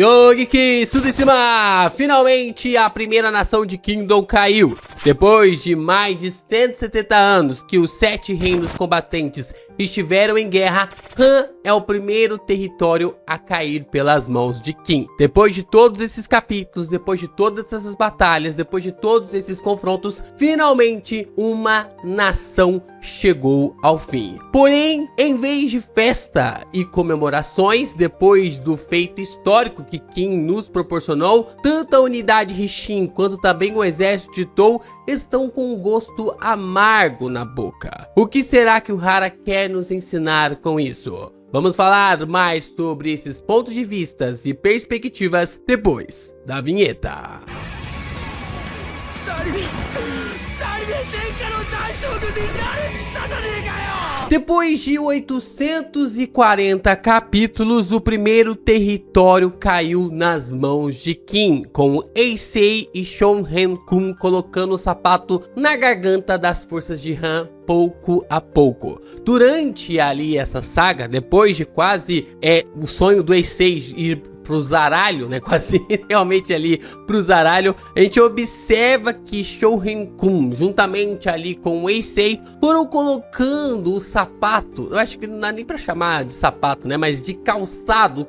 Yogi, tudo em cima! Finalmente a primeira nação de Kingdom caiu. Depois de mais de 170 anos que os 7 reinos combatentes estiveram em guerra, Han é o primeiro território a cair pelas mãos de Qin. Depois de todos esses capítulos, depois de todas essas batalhas, depois de todos esses confrontos, finalmente uma nação chegou ao fim. Porém, em vez de festa e comemorações, depois do feito histórico que Qin nos proporcionou, tanto a unidade Rixin quanto também o exército de Tou estão com um gosto amargo na boca. O que será que o Hara quer nos ensinar com isso? Vamos falar mais sobre esses pontos de vistas e perspectivas depois da vinheta. Depois de 840 capítulos, o primeiro território caiu nas mãos de Qin, com Eisei e Shou Henkun colocando o sapato na garganta das forças de Han pouco a pouco. Durante ali essa saga, depois de quase o sonho do Eisei ir pro zaralho, né, quase realmente ali pro zaralho, a gente observa que Shou Henkun, juntamente ali com o Eisei, foram colocando o sapato, eu acho que não dá nem pra chamar de sapato, né, mas de calçado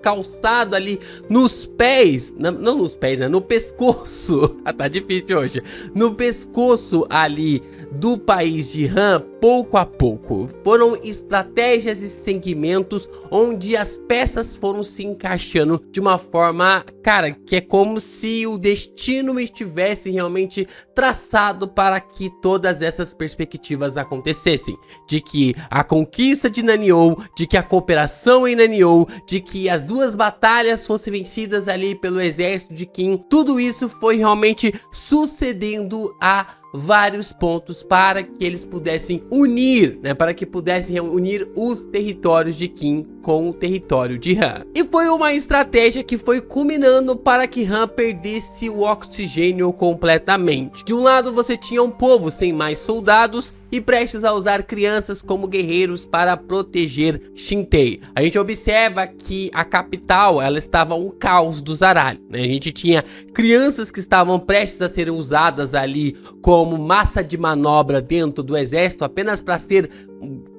ali nos pés, não nos pés, né, no pescoço, tá difícil hoje, no pescoço ali do país de Han, pouco a pouco. Foram estratégias e segmentos onde as peças foram se encaixando de uma forma, cara, que é como se o destino estivesse realmente traçado para que todas essas perspectivas acontecessem. De que a conquista de Naniou, de que a cooperação em Naniou, de que as duas batalhas fossem vencidas ali pelo exército de Qin, tudo isso foi realmente sucedendo a vários pontos para que eles pudessem unir, né, para que pudessem unir os territórios de Qin com o território de Han. E foi uma estratégia que foi culminando para que Han perdesse o oxigênio completamente. De um lado você tinha um povo sem mais soldados e prestes a usar crianças como guerreiros para proteger Xintei. A gente observa que a capital, ela estava um caos do zaralho, né? A gente tinha crianças que estavam prestes a serem usadas ali como massa de manobra dentro do exército, apenas para ser,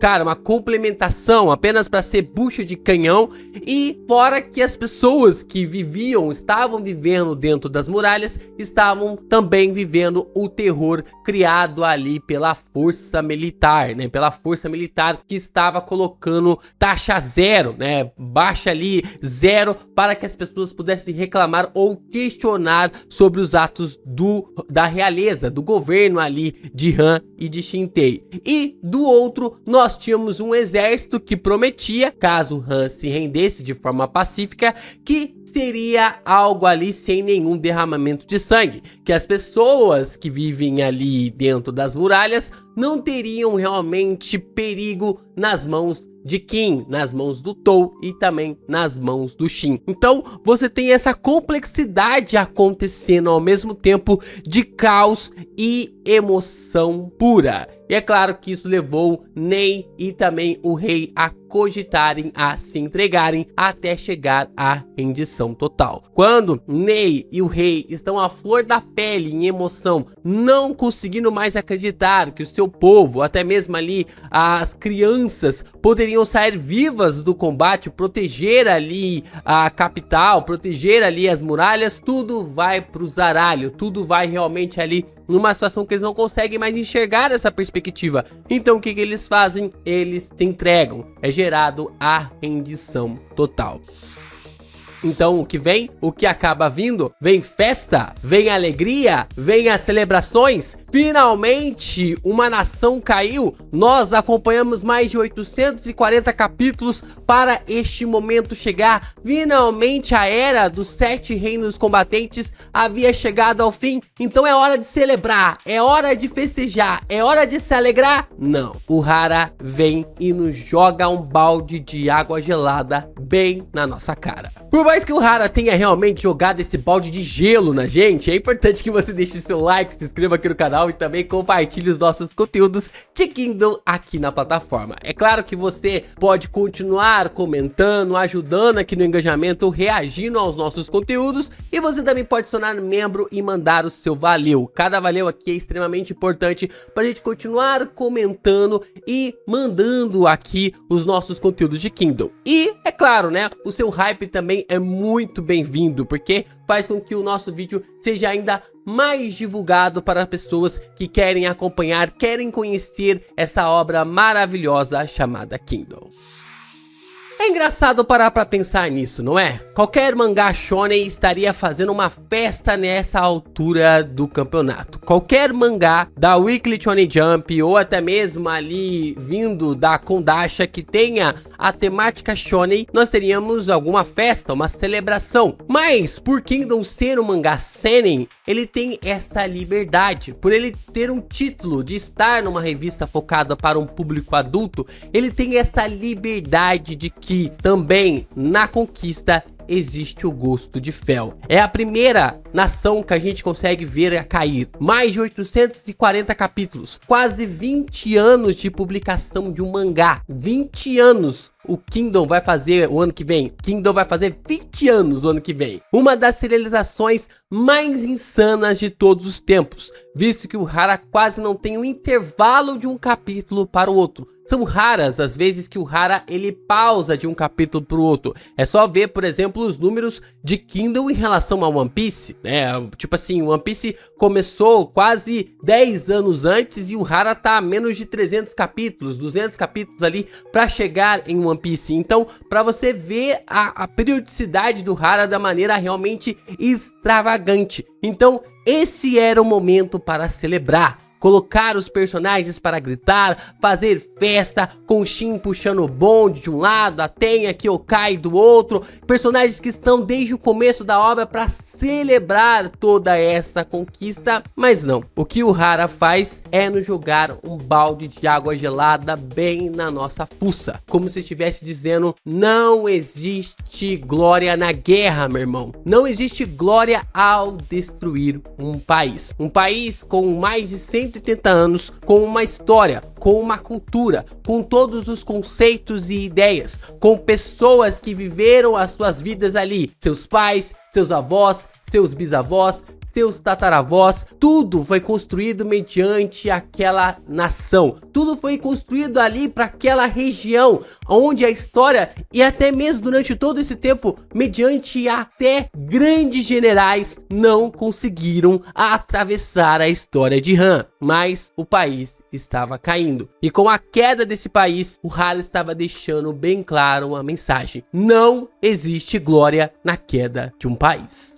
cara, uma complementação, apenas para ser bucha de canhão. E fora que as pessoas que estavam vivendo dentro das muralhas, estavam também vivendo o terror criado ali pela força militar, né? Pela força militar que estava colocando taxa zero, né? Baixa ali zero, para que as pessoas pudessem reclamar ou questionar sobre os atos da realeza, do governo ali de Han e de Xintei. E do outro, nós tínhamos um exército que prometia, caso Han se rendesse de forma pacífica, que seria algo ali sem nenhum derramamento de sangue, que as pessoas que vivem ali dentro das muralhas não teriam realmente perigo nas mãos de Qin, nas mãos do Tou e também nas mãos do Xin. Então você tem essa complexidade acontecendo ao mesmo tempo de caos e emoção pura. E é claro que isso levou Nei e também o rei a cogitarem, a se entregarem até chegar à rendição total. Quando Nei e o rei estão à flor da pele em emoção, não conseguindo mais acreditar que o seu povo, até mesmo ali as crianças, poderiam sair vivas do combate, proteger ali a capital, proteger ali as muralhas, tudo vai pro zaralho, tudo vai realmente ali numa situação que eles não conseguem mais enxergar essa perspectiva. Então o que eles fazem? Eles se entregam. É gerado a rendição total. Então o que vem? O que acaba vindo? Vem festa, vem alegria, vem as celebrações. Finalmente uma nação caiu. Nós acompanhamos mais de 840 capítulos para este momento chegar. Finalmente a era dos 7 reinos combatentes havia chegado ao fim. Então é hora de celebrar, é hora de festejar, é hora de se alegrar? Não. O Hara vem e nos joga um balde de água gelada bem na nossa cara. Por mais que o Hara tenha realmente jogado esse balde de gelo na gente, é importante que você deixe seu like, se inscreva aqui no canal canal e também compartilhe os nossos conteúdos de Kingdom aqui na plataforma. É claro que você pode continuar comentando, ajudando aqui no engajamento, reagindo aos nossos conteúdos, e você também pode se tornar membro e mandar o seu valeu. Cada valeu aqui é extremamente importante para a gente continuar comentando e mandando aqui os nossos conteúdos de Kingdom. E é claro, né, o seu hype também é muito bem-vindo, porque faz com que o nosso vídeo seja ainda mais divulgado para pessoas que querem acompanhar, querem conhecer essa obra maravilhosa chamada Kingdom. É engraçado parar pra pensar nisso, não é? Qualquer mangá shonen estaria fazendo uma festa nessa altura do campeonato. Qualquer mangá da Weekly Shonen Jump ou até mesmo ali vindo da Kodansha que tenha a temática shonen, nós teríamos alguma festa, uma celebração. Mas por Kingdom ser um mangá seinen, ele tem essa liberdade. Por ele ter um título de estar numa revista focada para um público adulto, ele tem essa liberdade de que também na conquista existe o gosto de fel. É a primeira nação que a gente consegue ver a cair. Mais de 840 capítulos, quase 20 anos de publicação de um mangá. 20 anos o Kingdom vai fazer o ano que vem. Kingdom vai fazer 20 anos o ano que vem. Uma das serializações mais insanas de todos os tempos, visto que o Hara quase não tem um intervalo de um capítulo para o outro. São raras as vezes que o Hara ele pausa de um capítulo para o outro. É só ver, por exemplo, os números de Kingdom em relação a One Piece, né? Tipo assim, One Piece começou quase 10 anos antes e o Hara tá a menos de 300 capítulos, 200 capítulos ali para chegar em One Piece. Então, para você ver a periodicidade do Hara da maneira realmente extravagante. Então, esse era o momento para celebrar. Colocar os personagens para gritar, fazer festa, com o Shin puxando o bonde de um lado, a Tenya, Kyokai do outro, personagens que estão desde o começo da obra para celebrar toda essa conquista. Mas não, o que o Hara faz é nos jogar um balde de água gelada bem na nossa fuça, como se estivesse dizendo: não existe glória na guerra, meu irmão. Não existe glória ao destruir um país com mais de 180 anos, com uma história, com uma cultura, com todos os conceitos e ideias, com pessoas que viveram as suas vidas ali, seus pais, seus avós, seus bisavós, seus tataravós. Tudo foi construído mediante aquela nação, tudo foi construído ali para aquela região, onde a história, e até mesmo durante todo esse tempo, mediante até grandes generais, não conseguiram atravessar a história de Han, mas o país estava caindo, e com a queda desse país, o Hara estava deixando bem claro uma mensagem: não existe glória na queda de um país.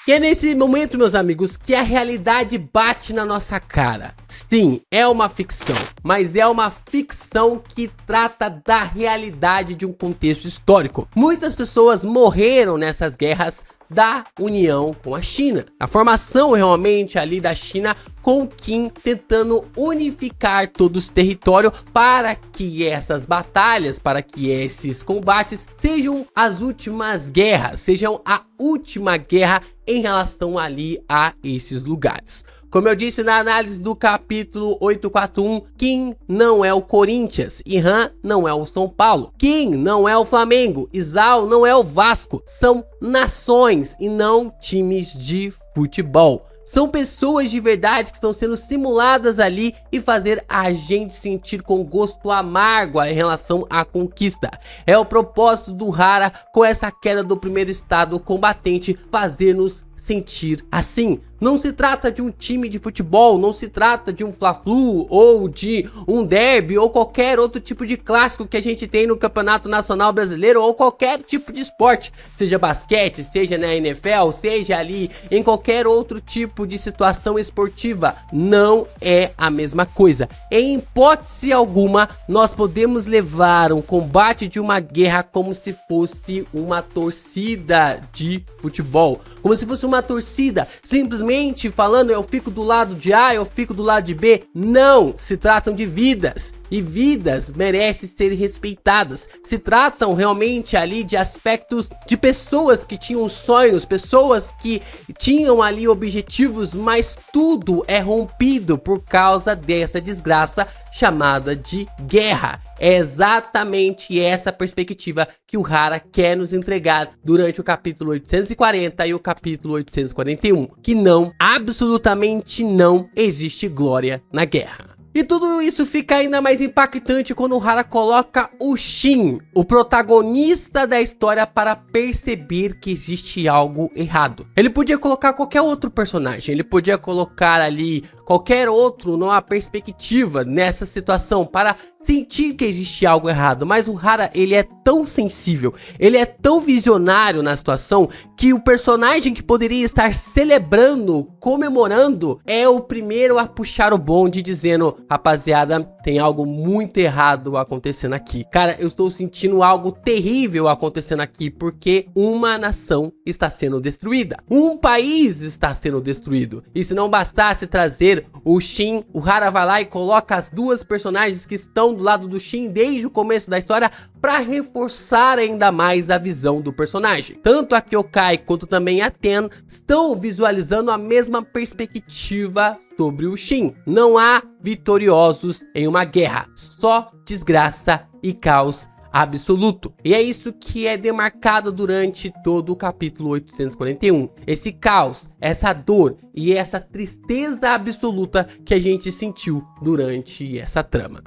E é nesse momento, meus amigos, que a realidade bate na nossa cara. Sim, é uma ficção, mas é uma ficção que trata da realidade de um contexto histórico. Muitas pessoas morreram nessas guerras da união com a China. A formação realmente ali da China com Qin tentando unificar todo o território para que essas batalhas, para que esses combates sejam as últimas guerras, sejam a última guerra em relação ali a esses lugares. Como eu disse na análise do capítulo 841, Qin não é o Corinthians e Han não é o São Paulo. Qin não é o Flamengo e Zhao não é o Vasco. São nações e não times de futebol. São pessoas de verdade que estão sendo simuladas ali e fazer a gente sentir com gosto amargo em relação à conquista. É o propósito do Hara com essa queda do primeiro estado combatente, fazer-nos sentir assim. Não se trata de um time de futebol, não se trata de um Fla-Flu ou de um derby ou qualquer outro tipo de clássico que a gente tem no Campeonato Nacional Brasileiro ou qualquer tipo de esporte, seja basquete, seja na NFL, seja ali em qualquer outro tipo de situação esportiva. Não é a mesma coisa. Em hipótese alguma, nós podemos levar um combate de uma guerra como se fosse uma torcida de futebol, como se fosse uma torcida, simplesmente falando eu fico do lado de A, eu fico do lado de B. Não, se tratam de vidas. e vidas merecem ser respeitadas. Se tratam realmente ali de aspectos de pessoas que tinham sonhos, pessoas que tinham ali objetivos, mas tudo é rompido por causa dessa desgraça chamada de guerra. É exatamente essa perspectiva que o Hara quer nos entregar durante o capítulo 840 e o capítulo 841, que não, absolutamente não, existe glória na guerra. E tudo isso fica ainda mais impactante quando o Hara coloca o Shin, o protagonista da história, para perceber que existe algo errado. Ele podia colocar qualquer outro personagem, ele podia colocar ali qualquer outro numa perspectiva nessa situação para sentir que existe algo errado, mas o Hara, ele é tão sensível, ele é tão visionário na situação, que o personagem que poderia estar celebrando, comemorando, é o primeiro a puxar o bonde dizendo: rapaziada, tem algo muito errado acontecendo aqui. Cara, eu estou sentindo algo terrível acontecendo aqui, porque uma nação está sendo destruída. Um país está sendo destruído. E se não bastasse trazer o Shin, o Hara vai lá e coloca as duas personagens que estão do lado do Shin desde o começo da história para reforçar ainda mais a visão do personagem. Tanto a Kyokai quanto também a Ten estão visualizando a mesma perspectiva sobre o Shin. Não há vitoriosos em uma guerra, só desgraça e caos absoluto. E é isso que é demarcado durante todo o capítulo 841. Esse caos, essa dor e essa tristeza absoluta que a gente sentiu durante essa trama.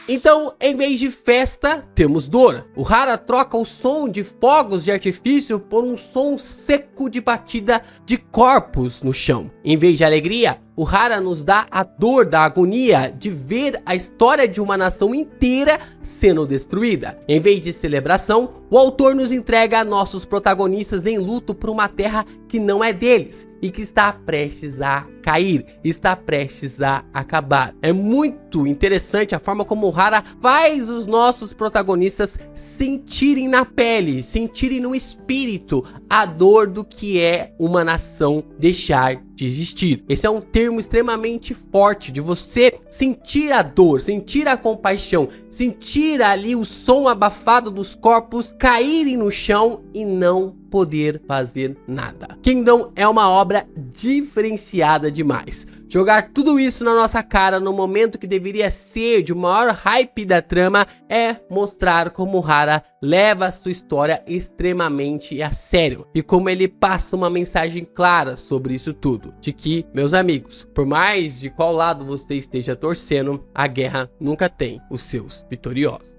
Então, em vez de festa, temos dor. O Hara troca o som de fogos de artifício por um som seco de batida de corpos no chão. Em vez de alegria, o Hara nos dá a dor da agonia de ver a história de uma nação inteira sendo destruída. Em vez de celebração, o autor nos entrega nossos protagonistas em luto por uma terra que não é deles e que está prestes a cair, está prestes a acabar. É muito interessante a forma como o Hara faz os nossos protagonistas sentirem na pele, sentirem no espírito a dor do que é uma nação deixar de existir. Esse é um termo extremamente forte, de você sentir a dor, sentir a compaixão, sentir ali o som abafado dos corpos caírem no chão e não poder fazer nada. Kingdom é uma obra diferenciada demais. Jogar tudo isso na nossa cara no momento que deveria ser de maior hype da trama é mostrar como Hara leva a sua história extremamente a sério e como ele passa uma mensagem clara sobre isso tudo, de que, meus amigos, por mais de qual lado você esteja torcendo, a guerra nunca tem os seus vitoriosos.